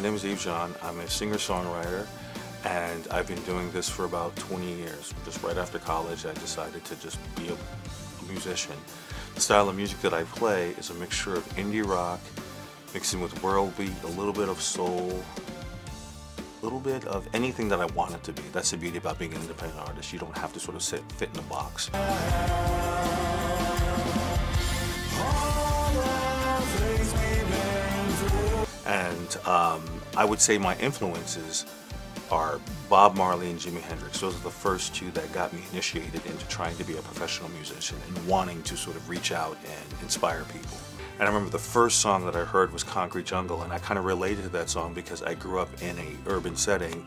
name is Yves. I'm a singer-songwriter, and I've been doing this for about 20 years. Just right after college, I decided to just be a musician. The style of music that I play is a mixture of indie rock, mixing with world beat, a little bit of soul, a little bit of anything that I want it to be. That's the beauty about being an independent artist. You don't have to sort of fit in a box. And I would say my influences are Bob Marley and Jimi Hendrix. Those are the first two that got me initiated into trying to be a professional musician and wanting to sort of reach out and inspire people. And I remember the first song that I heard was Concrete Jungle, and I kind of related to that song because I grew up in an urban setting.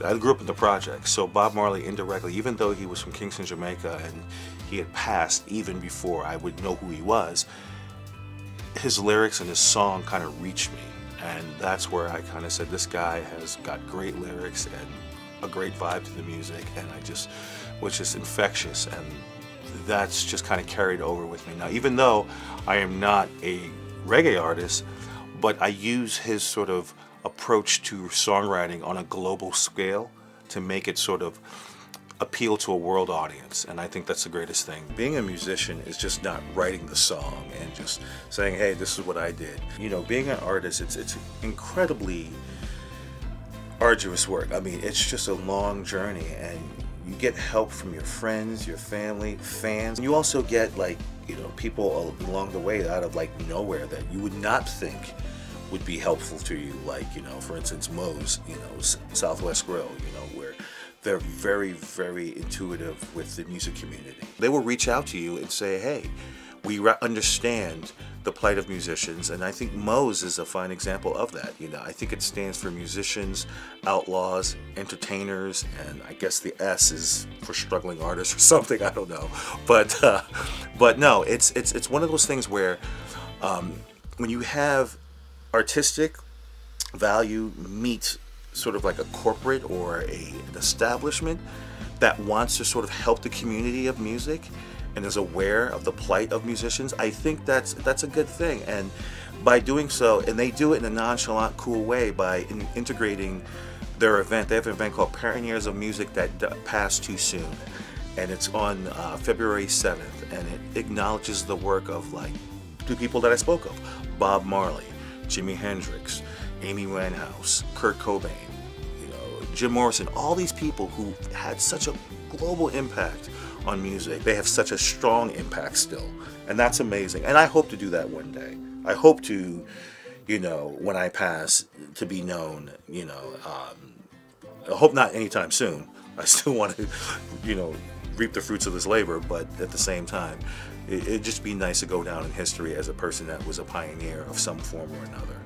I grew up in the projects, so Bob Marley indirectly, even though he was from Kingston, Jamaica, and he had passed even before I would know who he was, his lyrics and his song kind of reached me. And that's where I kind of said, this guy has got great lyrics and a great vibe to the music, and was just infectious, and that's just kind of carried over with me. Now, even though I am not a reggae artist, but I use his sort of approach to songwriting on a global scale to make it sort of appeal to a world audience, and I think that's the greatest thing. Being a musician is just not writing the song and just saying, hey, this is what I did. You know, being an artist, it's incredibly arduous work. I mean, it's just a long journey, and you get help from your friends, your family, fans. You also get, like, you know, people along the way out of like nowhere that you would not think would be helpful to you, like, you know, for instance, Moes, you know, Southwest Grill, you know, where they're very, very intuitive with the music community. They will reach out to you and say, hey, we understand the plight of musicians, and I think Moes is a fine example of that. You know, I think it stands for musicians, outlaws, entertainers, and I guess the S is for struggling artists or something, I don't know. But no, it's one of those things where when you have artistic value meet sort of like a corporate or an establishment that wants to sort of help the community of music and is aware of the plight of musicians, I think that's a good thing. And by doing so, and they do it in a nonchalant, cool way by integrating their event. They have an event called Pioneers of Music that passed too soon, and it's on February 7th, and it acknowledges the work of like two people that I spoke of: Bob Marley, Jimi Hendrix, Amy Winehouse, Kurt Cobain, you know, Jim Morrison, all these people who had such a global impact on music. They have such a strong impact still, and that's amazing. And I hope to do that one day. I hope to, you know, when I pass, to be known, you know, I hope not anytime soon. I still want to, you know, reap the fruits of this labor, but at the same time, it'd just be nice to go down in history as a person that was a pioneer of some form or another.